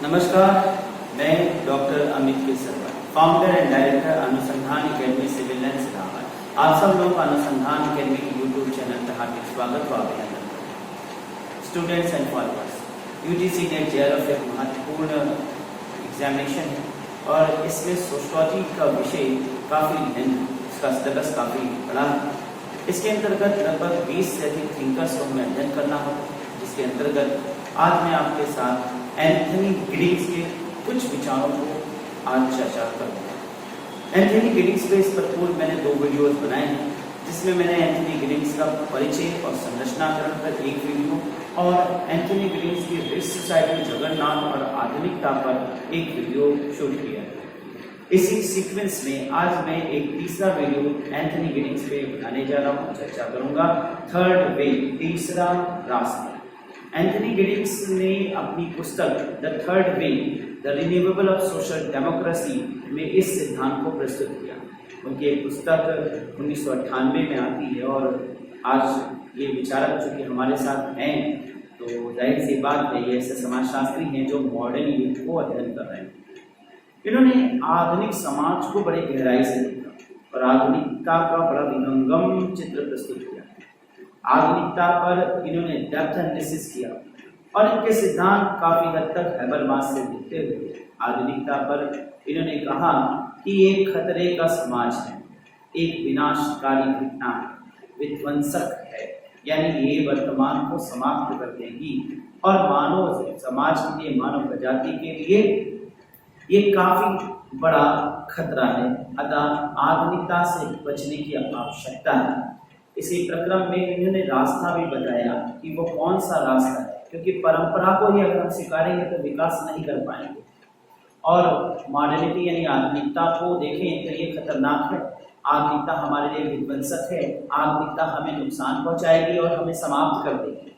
नमस्कार, मैं doctor Amit Kesarkar, founder and director अनुसंधान अकेडमी सिविल लाइन्स इलाहाबाद। आप सब लोग अनुसंधान अकेडमी के यूट्यूब चैनल पर हार्दिक स्वागत व अभिनंदन करते हैं। Students and followers, UGC net JRF एक महत्वपूर्ण एग्जामिनेशन है और इसमें सोशियोलॉजी का विषय काफ़ी लेंथ, इसका सिलेबस काफ़ी बड़ा है। इसके अंतर्गत लगभग 20 से अधिक थिंकर्स को हमें अध्ययन करना होगा, जिसके अंतर्गत आज मैं आपके साथ एंथनी गिडिंग्स के कुछ विचारों को आज चर्चा करूंगा। एंथनी गिडिंग्स पे इस पर पूर्व मैंने 2 वीडियोस बनाए हैं, जिसमें मैंने एंथनी गिडिंग्स का परिचय और संरचनाकरण पर एक वीडियो और एंथनी गिडिंग्स की रिच सोसाइटी, जगन्नाथ और आधुनिकता पर एक वीडियो शूट किया। इसी सीक्वेंस में आज मैं एक तीसरा वीडियो एंथनी गिडिंग्स पे बनाने जा रहा हूँ, चर्चा करूंगा थर्ड वे, तीसरा रास्ता। एंथनी गिडिंग्स ने अपनी पुस्तक the third way, the renewable of social democracy में इस सिद्धांत को प्रस्तुत किया। उनकी एक पुस्तक 1998 में आती है और आज ये विचारक चूंकि हमारे साथ हैं तो जाहिर सी बात है, ये ऐसे समाजशास्त्री हैं जो मॉडर्न युग को अध्ययन कर रहे हैं। इन्होंने आधुनिक समाज को बड़े गहराई से देखा और आधुनिकता का बड़ा विहंगम चित्र प्रस्तुत किया। आधुनिकता पर इन्होंने डेप्थ एनालिसिस किया और इनके सिद्धांत काफी हद तक हैबरमास से दिखते हुए आधुनिकता पर इन्होंने कहा कि एक खतरे का समाज है, एक विनाशकारी घटना है, विध्वंसक है, यानी ये वर्तमान को समाप्त कर देगी और मानव समाज के लिए, मानव प्रजाति के लिए ये काफी बड़ा खतरा है। अतः आधुनिकता से बचने की आवश्यकता है। इसी प्रक्रम में इन्होंने रास्ता भी बताया कि वो कौन सा रास्ता है, क्योंकि परंपरा को ही अगर हम स्वीकारेंगे तो विकास नहीं कर पाएंगे। और मॉडर्निटी यानी आधुनिकता को देखें तो ये खतरनाक है। आधुनिकता हमारे लिए विध्वंसक है, आधुनिकता हमें नुकसान पहुंचाएगी और हमें समाप्त कर देगी।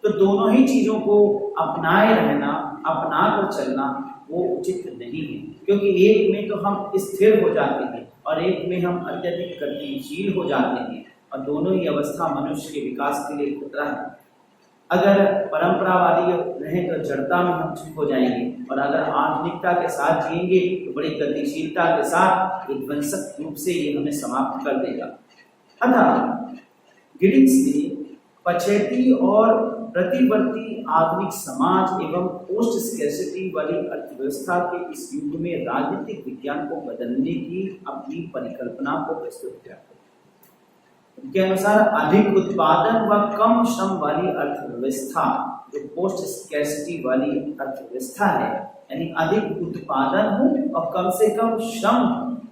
तो दोनों ही चीजों को अपनाए रहना, अपना कर चलना वो उचित नहीं है, क्योंकि एक में तो हम स्थिर हो जाते हैं और एक में हम अत्यधिक गतिशील हो जाते हैं और दोनों ही अवस्था मनुष्य के विकास के लिए खतरा है। अगर परंपरावादी रहें तो जड़ता में हम चुप हो जाएंगे और अगर आधुनिकता के साथ जिएंगे तो बड़ी गतिशीलता के साथ विध्वंसक रूप से ये हमें समाप्त कर देगा। अतः गिडिंग्स ने पछेती और प्रतिवर्ती आधुनिक समाज एवं पोस्ट स्कैर्सिटी वाली अर्थव्यवस्था के इस युग में राजनीतिक विज्ञान को बदलने की अपनी परिकल्पना को प्रस्तुत किया। उनके अनुसार अधिक उत्पादन व कम श्रम वाली अर्थव्यवस्था, जो पोस्ट स्कैर्सिटी वाली अर्थव्यवस्था है, यानी अधिक उत्पादन हो और कम से कम श्रम,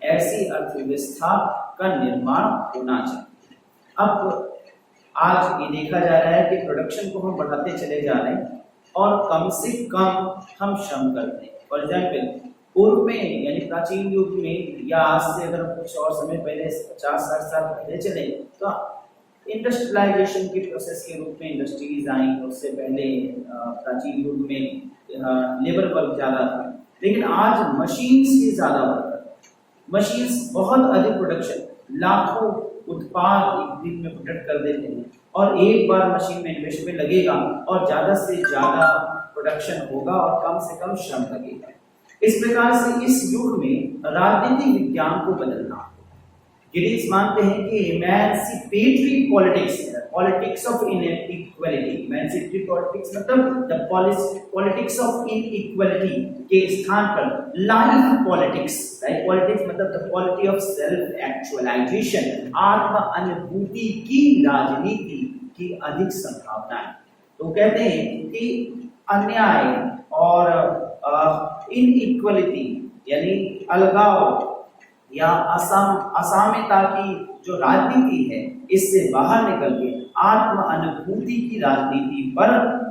ऐसी अर्थव्यवस्था का निर्माण होना चाहिए। अब आज ये देखा जा रहा है कि प्रोडक्शन को हम बढ़ाते चले जा रहे हैं और कम से कम हम श्रम करते हैं। फॉर एग्जाम्पल, पूर्व में यानी प्राचीन युग में या आज से अगर कुछ और समय पहले 50-60 साल पहले चले तो इंडस्ट्रियलाइजेशन की प्रोसेस के रूप में इंडस्ट्रीज आई। उससे पहले प्राचीन युग में लेबर वर्क ज़्यादा था, लेकिन आज मशीन्स की ज़्यादा वर्क, मशीन्स बहुत अधिक प्रोडक्शन, लाखों उत्पाद एक दिन में प्रोडक्ट कर देते हैं और एक बार मशीन में इन्वेस्टमेंट लगेगा और ज़्यादा से ज़्यादा प्रोडक्शन होगा और कम से कम श्रम लगेगा। इस प्रकार से इस युग में राजनीतिक विज्ञान को बदलना। गिडिंग्स मानते हैं कि emancipatory politics, politics of inequality, emancipatory politics मतलब द पॉलिटिक्स ऑफ इनइक्वालिटी के स्थान पर लाइफ पॉलिटिक्स, लाइफ पॉलिटिक्स मतलब the quality of self actualization, आत्म अनुभूति की राजनीति की अधिक संभावना है। तो कहते हैं कि अन्याय और इनइक्वालिटी यानी अलगाव या असाम्यता की जो राजनीति है, इससे बाहर निकल के आत्म अनुभूति की राजनीति पर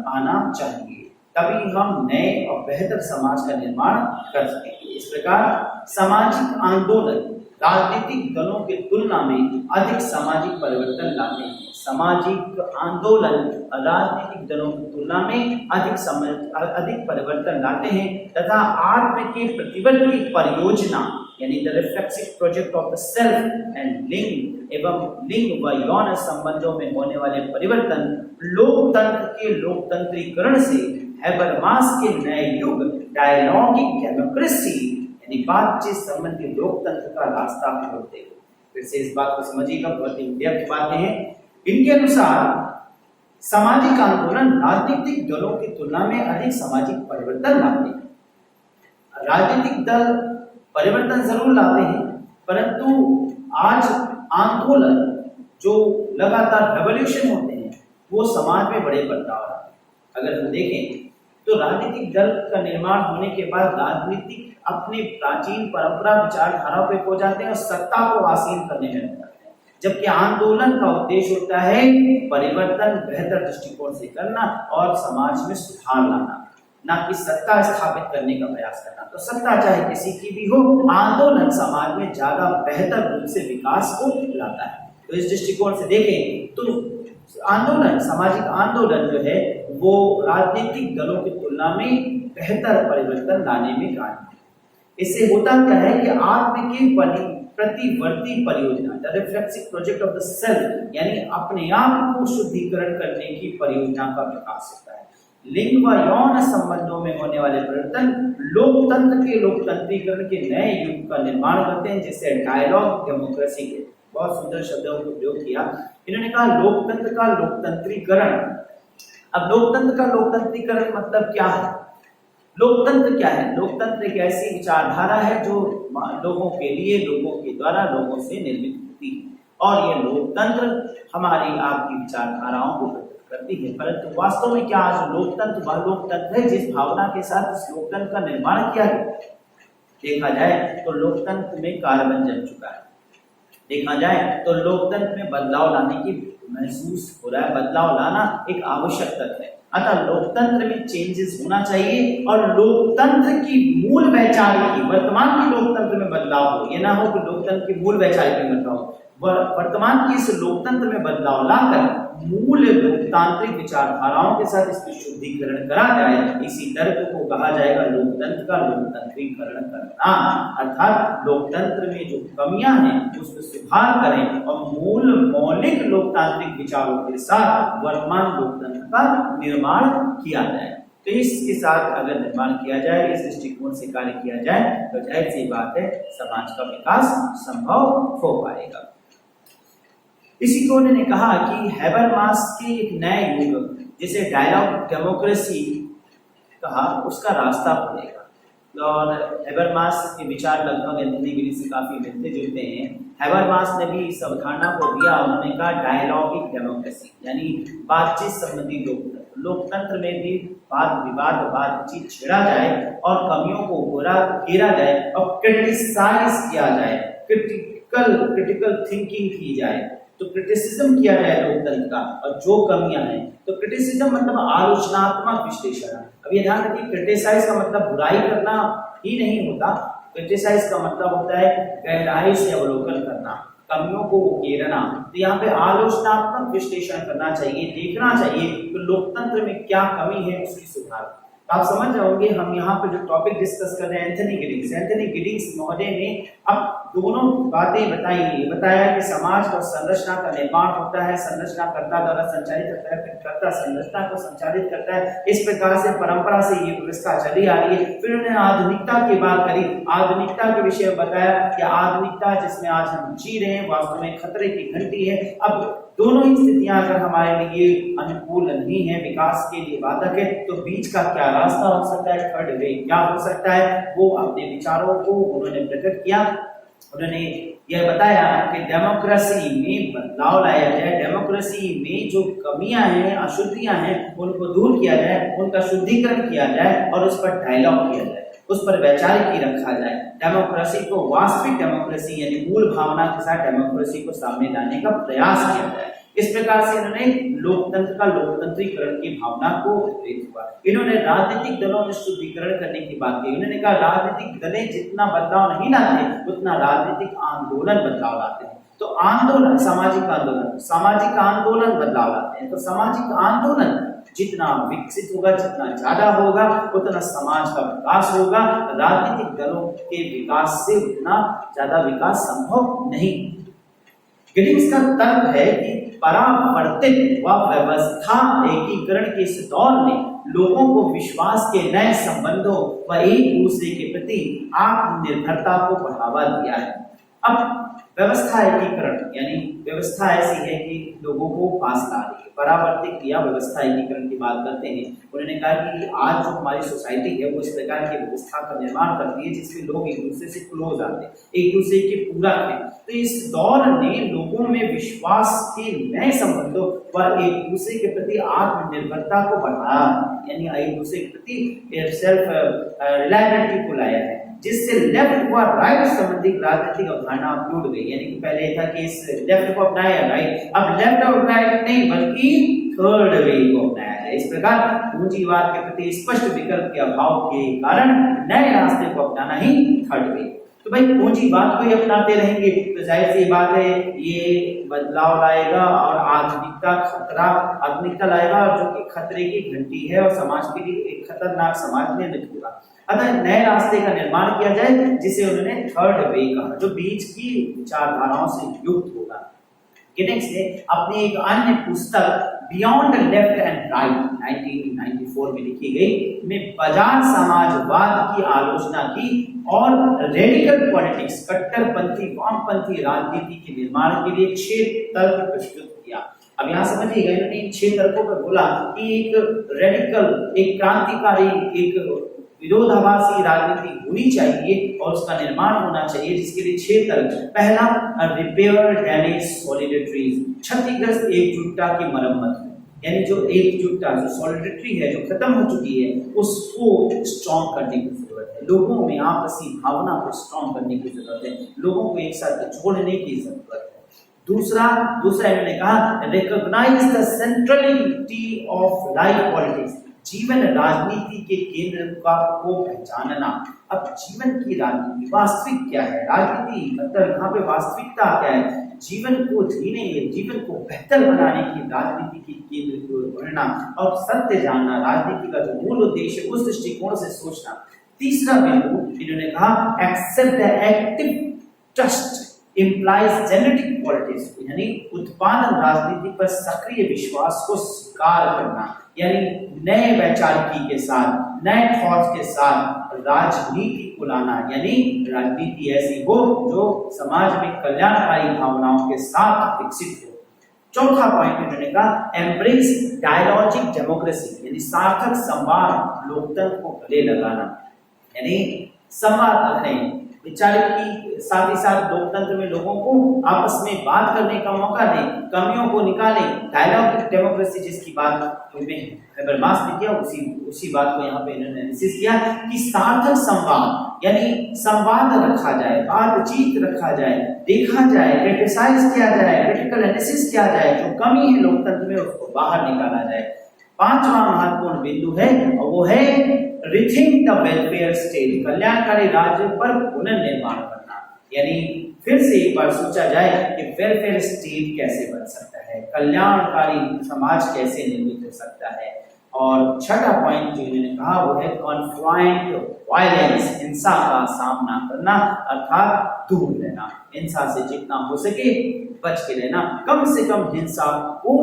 आना चाहिए, तभी हम नए और बेहतर समाज का निर्माण कर सकेंगे। इस प्रकार सामाजिक आंदोलन राजनीतिक दलों की तुलना में अधिक सामाजिक परिवर्तन लाते हैं। सामाजिक आंदोलन राजनीतिक दलों की तुलना में अधिक परिवर्तन लाते हैं तथा आत्म के प्रतिबल की परियोजना यानी the reflexive project of the self and लिंग एवं लिंग व यौन संबंधों में होने वाले परिवर्तन लोकतंत्र के लोकतंत्रीकरण से हैबरमास के नए युग डायलॉगिक डेमोक्रेसी यानी बातचीत संबंधी लोकतंत्र का रास्ता खोलते हैं। फिर से इस बात को समझिएगा, बहुत ही डेप्थ बातें हैं। इनके अनुसार सामाजिक आंदोलन राजनीतिक दलों की तुलना में अधिक सामाजिक परिवर्तन लाते हैं। राजनीतिक दल परिवर्तन जरूर लाते हैं, परंतु आज आंदोलन जो लगातार रेवोल्यूशन होते हैं वो समाज में बड़े बदलाव लाते हैं। अगर हम देखें तो राजनीतिक दल का निर्माण होने के बाद राजनीतिक अपनी प्राचीन परंपरा विचारधाराओं पे पहुंच जाते हैं और सत्ता को आसीन करने में लग जाते हैं, जबकि आंदोलन का उद्देश्य होता है परिवर्तन बेहतर दृष्टिकोण से करना और समाज में सुधार लाना, ना कि सत्ता स्थापित करने का प्रयास करना। तो सत्ता चाहे किसी की भी हो, आंदोलन समाज में ज्यादा बेहतर रूप से विकास को लाता है। तो इस दृष्टिकोण से देखें तो आंदोलन, सामाजिक आंदोलन जो है वो राजनीतिक दलों की तुलना में बेहतर परिवर्तन लाने में कामयाब है। इससे होता क्या है कि आत्म की प्रतिवर्ती परियोजना, the reflexive project of the self, यानी अपने आप को शुद्धिकरण करने की परियोजना का विकास होता है। लिंग व यौन संबंधों में होने वाले परिवर्तन लोकतंत्र के लोकतंत्रीकरण के नए युग का निर्माण करते हैं, जिसे डायलॉग डेमोक्रेसी के बहुत सुंदर शब्दों का प्रयोग किया। इन्होंने कहा लोकतंत्र का लोकतंत्रीकरण। अब लोकतंत्र का लोकतंत्रीकरण मतलब क्या है? लोकतंत्र क्या है? लोकतंत्र एक ऐसी विचारधारा है जो लोगों के लिए, लोगों के द्वारा, लोगों से निर्मित होती है, और ये लोकतंत्र हमारी आपकी विचारधाराओं को प्रकट करती है। परंतु वास्तव में क्या आज लोकतंत्र वह लोकतंत्र है जिस भावना के साथ इस लोकतंत्र का निर्माण किया गया? देखा जाए तो लोकतंत्र में कार्बन जम चुका है। देखा जाए तो लोकतंत्र में बदलाव लाने की महसूस हो रहा है। बदलाव लाना एक आवश्यक तत्व है, अतः लोकतंत्र में चेंजेस होना चाहिए और लोकतंत्र की मूल वैचारिक, वर्तमान की लोकतंत्र में बदलाव हो। ये ना हो कि लोकतंत्र की मूल वैचारिक में बदलाव हो, वर्तमान की इस लोकतंत्र में बदलाव लाकर मूल लोकतांत्रिक विचारधाराओं के साथ इसकी शुद्धिकरण करा जाए। इसी तर्क को कहा जाएगा लोकतंत्र का लोकतंत्रीकरण करना, अर्थात लोकतंत्र में जो कमियां हैं उसमें सुधार करें और मूल मौलिक लोकतांत्रिक विचारों के साथ वर्तमान लोकतंत्र का निर्माण किया जाए। तो इसके साथ अगर निर्माण किया जाए, इस दृष्टिकोण से कार्य किया जाए, तो जाहिर सी बात है समाज का विकास संभव हो पाएगा। इसी को उन्होंने कहा कि हैबरमास के एक नए युग, जिसे डायलॉग डेमोक्रेसी कहा, उसका रास्ता खुलेगा। और हैबरमास के विचार लगभग एंथनी गिरी से काफी मिलते जुलते हैं। हैबरमास ने भी इस अवधारणा को दिया। उन्होंने कहा डायलॉगिक डेमोक्रेसी यानी बातचीत संबंधी लोकतंत्र। लोकतंत्र में भी वाद विवाद, बातचीत छेड़ा जाए और कमियों को घेरा जाए और क्रिटिसाइज किया जाए, क्रिटिकल थिंकिंग की जाए। तो क्रिटिसिज्म किया जाए लोकतंत्र का, और जो कमियां हैं, तो क्रिटिसिज्म मतलब आलोचनात्मक विश्लेषण। अब ये ध्यान रखिए, क्रिटिसाइज का मतलब बुराई करना ही नहीं होता। क्रिटिसाइज का मतलब होता है गहराई से अवलोकन करना, कमियों को उकेरना। तो यहाँ पे आलोचनात्मक विश्लेषण करना चाहिए, देखना चाहिए तो लोकतंत्र में क्या कमी है, उसकी सुधार। आप समझ जाओगे हम यहाँ पे जो टॉपिक डिस्कस कर रहे हैं एंथनी गिडिंग्स महोदय ने अब दोनों बातें बताया कि समाज और संरचना का निर्माण होता है, संरचना कर्ता द्वारा संचालित होता है, फिर कर्ता संरचना को संचालित करता है। इस प्रकार से परंपरा से ये व्यवस्था चली आ रही है। फिर उन्होंने आधुनिकता की बात करी, आधुनिकता के विषय में बताया कि आधुनिकता जिसमें आज हम जी रहे हैं वास्तव में खतरे की घंटी है। अब दोनों ही स्थितियां अगर हमारे लिए अनुकूल नहीं है, विकास के लिए बाधक है, तो बीच का क्या रास्ता हो सकता है, थर्ड वे क्या हो सकता है, वो अपने विचारों को उन्होंने प्रकट किया। उन्होंने यह बताया कि डेमोक्रेसी में बदलाव लाया जाए, डेमोक्रेसी में जो कमियां हैं, अशुद्धियां हैं, उनको दूर किया जाए, उनका शुद्धिकरण किया जाए और उस पर डायलॉग किया जाए, उस पर वैचारिक रखा जाए। डेमोक्रेसी को वास्तविक डेमोक्रेसी यानी मूल भावना के साथ डेमोक्रेसी को सामने लाने का प्रयास किया जाए। इस प्रकार से इन्होंने लोकतंत्र का लोकतंत्रीकरण की भावना को व्यक्त हुआ। इन्होंने राजनीतिक दलों में शुद्धिकरण करने की बात की। इन्होंने कहा राजनीतिक दलें जितना बदलाव नहीं लाते उतना राजनीतिक आंदोलन बदलाव लाते हैं। तो आंदोलन, सामाजिक आंदोलन बदलाव लाते हैं। तो सामाजिक आंदोलन जितना विकसित होगा, जितना ज्यादा होगा, उतना समाज का विकास होगा। राजनीतिक दलों के विकास से उतना ज्यादा विकास संभव नहीं। गिडिंग्स का तर्क है कि परावर्तित व व्यवस्था एकीकरण के इस दौर ने लोगों को विश्वास के नए संबंधों व एक दूसरे के प्रति आत्मनिर्भरता को बढ़ावा दिया है। अब व्यवस्था एकीकरण यानी व्यवस्था ऐसी है कि लोगों को पास ला रही है। परावर्तित या व्यवस्था एकीकरण की बात करते हैं। उन्होंने कहा कि आज जो हमारी सोसाइटी है वो इस प्रकार की व्यवस्था का निर्माण करती है जिसमें लोग एक दूसरे से क्लोज आते हैं, एक दूसरे के पूरक हैं। तो इस दौर ने लोगों में विश्वास के नए संबंधों व एक दूसरे के प्रति आत्मनिर्भरता को बढ़ाया, यानी एक दूसरे के प्रति सेल्फ रिलायबिलिटी को लाया है, जिससे लेफ्ट व राइट संबंधी राजनीतिक अवधारणा टूट गई। यानी कि पहले था कि इस लेफ्ट को अपनाया राइट, अब लेफ्ट और राइट नहीं बल्कि थर्ड वे को अपनाया है। इस प्रकार पूंजीवाद के प्रति स्पष्ट विकल्प के अभाव के कारण नए रास्ते को अपनाना ही थर्ड वे। तो भाई पूंजीवाद को ही अपनाते रहेंगे तो जाहिर सी बात है ये बदलाव लाएगा और आधुनिकता लाएगा, और जो कि खतरे की घंटी है और समाज के लिए एक खतरनाक समाज निर्मित होगा। अतः नए रास्ते का निर्माण किया जाए जिसे उन्होंने थर्ड वे कहा, जो बीच की विचारधाराओं से युक्त होगा। गिनेक्स ने अपनी एक अन्य पुस्तक बियॉन्ड लेफ्ट एंड राइट 1994 में लिखी गई में बाजार समाजवाद की आलोचना की और रेडिकल पॉलिटिक्स कट्टरपंथी वामपंथी राजनीति के निर्माण के लिए 6 तर्क प्रस्तुत किया। अब यहाँ समझिएगा, इन्होंने इन 6 तर्कों पर बोला कि एक रेडिकल, एक क्रांतिकारी, एक विरोधाभासी राजनीति होनी चाहिए और उसका निर्माण होना चाहिए, जिसके लिए 6 तर्क। पहला, रिपेयर डैमेज सॉलिडरिटीज, क्षतिग्रस्त एकजुटता की मरम्मत, यानी जो एकजुटता जो सॉलिडरिटी है जो खत्म हो चुकी है उसको स्ट्रॉन्ग करने की जरूरत है। लोगों में आपसी भावना को स्ट्रॉन्ग करने की जरूरत है, लोगों को एक साथ जोड़ने की जरूरत है। दूसरा इन्होंने कहा recognise the centrality of life politics, जीवन राजनीति के केंद्र को पहचानना। अब जीवन की राजनीति वास्तविक क्या है, राजनीति मतलब यहाँ पे वास्तविकता क्या है, जीवन को जीने, जीवन को बेहतर बनाने की राजनीति के केंद्र को बढ़ना और सत्य जानना, राजनीति का जो मूल उद्देश्य उस दृष्टिकोण से सोचना। तीसरा बिंदु इन्होंने कहा accept the active trust implies genetic politics, यानी उत्पादन राजनीति पर सक्रिय विश्वास को स्वीकार करना, यानी नए वैचारिकी के साथ, नए थॉट्स के साथ राजनीति को लाना, यानी राजनीति ऐसी हो जो समाज में कल्याणकारी भावनाओं के साथ विकसित हो। चौथा पॉइंट इन्होंने कहा एम्ब्रेस डायलॉजिक डेमोक्रेसी, यानी सार्थक संवाद लोकतंत्र को गले लगाना, यानी संवाद रखें, विचारिक की साथ ही साथ लोकतंत्र में लोगों को आपस में बात करने का मौका दें, कमियों को निकालें। डायलॉग डेमोक्रेसी जिसकी बात हैबरमास ने किया उसी बात को यहाँ पे इन्होंने एनालिसिस किया कि सार्थक संवाद, यानी संवाद रखा जाए, बातचीत रखा जाए, देखा जाए, क्रिटिसाइज किया जाए, क्रिटिकल एनालिसिस किया जाए, जो कमी है लोकतंत्र में उसको बाहर निकाला जाए। पांचवा महत्वपूर्ण बिंदु है और वो है रिथिंक द वेलफेयर स्टेट, कल्याणकारी राज्य पर पुनर्निर्माण करना, यानी फिर से एक बार सोचा जाए कि वेलफेयर स्टेट कैसे बन सकता है, कल्याणकारी समाज कैसे निर्मित हो सकता है। और छठा पॉइंट जो इन्होंने कहा वो है कॉन्फ्लाइंट वायलेंस, हिंसा का सामना करना अर्थात दूर रहना, हिंसा से जितना हो सके बच के रहना, कम से कम हिंसा को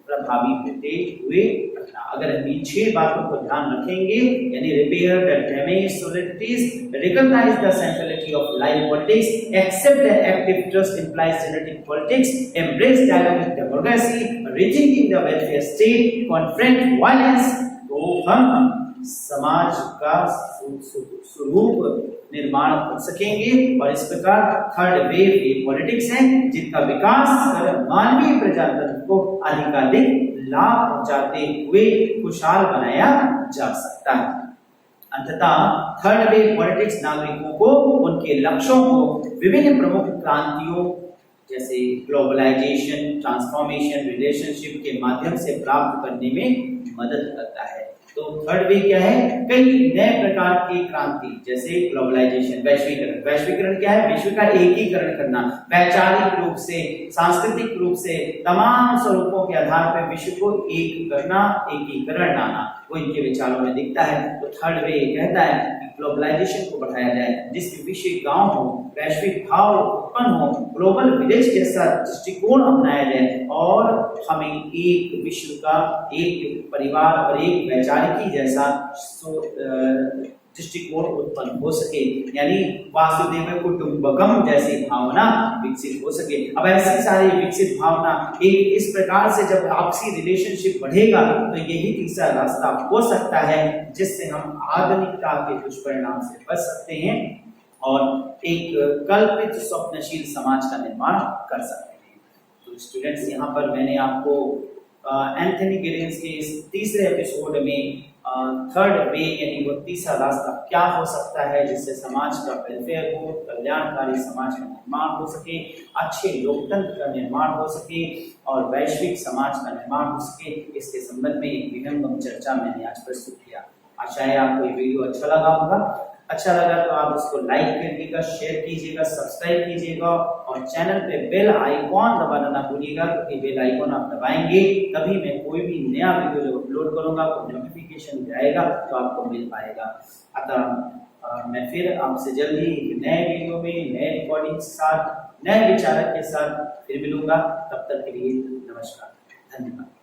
प्रभावी होते हुए रखना। अगर हम इन 6 बातों को ध्यान रखेंगे, यानी repair the damage solidarities, recognize the centrality of life politics, accept the active trust implies genetic politics, embrace dialogic democracy, rethinking the welfare state, confront violence, तो हम समाज का स्वरूप निर्माण कर सकेंगे। और इस प्रकार थर्ड वेव ये पॉलिटिक्स है जिनका विकास कर मानवीय प्रजातंत्र को अधिकाधिक लाभ पहुंचाते हुए खुशहाल बनाया जा सकता है। अंततः थर्ड वेव पॉलिटिक्स नागरिकों को उनके लक्ष्यों को विभिन्न प्रमुख क्रांतियों जैसे ग्लोबलाइजेशन, ट्रांसफॉर्मेशन, रिलेशनशिप के माध्यम से प्राप्त करने में मदद करता है। तो थर्ड वे क्या है, कई नए प्रकार की क्रांति जैसे ग्लोबलाइजेशन, वैश्वीकरण। वैश्वीकरण क्या है, विश्व का एकीकरण करना, वैचारिक रूप से, सांस्कृतिक रूप से, तमाम स्वरूपों के आधार पर विश्व को एक करना, एकीकरण लाना, वो इनके विचारों में दिखता है। तो थर्ड वे कहता है कि ग्लोबलाइजेशन को बढ़ाया जाए, जिससे विश्व गांव हो, वैश्विक भाव उत्पन्न हो, ग्लोबल विलेज जैसा दृष्टिकोण अपनाया जाए और हमें एक विश्व का, एक परिवार और एक वैचारिकी जैसा दृष्टिकोण उत्पन्न हो सके, यानी वासुदेव कुटुंबकम जैसी भावना विकसित हो सके। अब ऐसी सारी विकसित भावना एक इस प्रकार से जब आपसी रिलेशनशिप बढ़ेगा तो यही तीसरा रास्ता हो सकता है जिससे हम आधुनिकता के दुष्परिणाम से बच सकते हैं और एक कल्पित स्वप्नशील समाज का निर्माण कर सकते हैं। तो स्टूडेंट्स, यहाँ पर मैंने आपको एंथनी गिडेंस के इस तीसरे एपिसोड में थर्ड वे यानी वो तीसरा रास्ता क्या हो सकता है जिससे समाज का वेलफेयर हो, कल्याणकारी समाज का निर्माण हो सके, अच्छे लोकतंत्र का निर्माण हो सके और वैश्विक समाज का निर्माण हो सके, इसके संबंध में एक विहंगम चर्चा मैंने आज प्रस्तुत किया। आशा है आपको ये वीडियो अच्छा लगा होगा। अच्छा लगा तो आप उसको लाइक करिएगा, शेयर कीजिएगा, सब्सक्राइब कीजिएगा और चैनल पे बेल आइकॉन दबाना ना भूलिएगा, क्योंकि बेल आइकॉन आप दबाएंगे तभी मैं कोई भी नया वीडियो जो अपलोड करूंगा वो नोटिफिकेशन जाएगा तो आपको मिल पाएगा। अतः मैं फिर आपसे जल्दी नए वीडियो में नए रिकॉर्डिंग के साथ, नए विचारक के साथ फिर मिलूंगा। तब तक के लिए नमस्कार, धन्यवाद।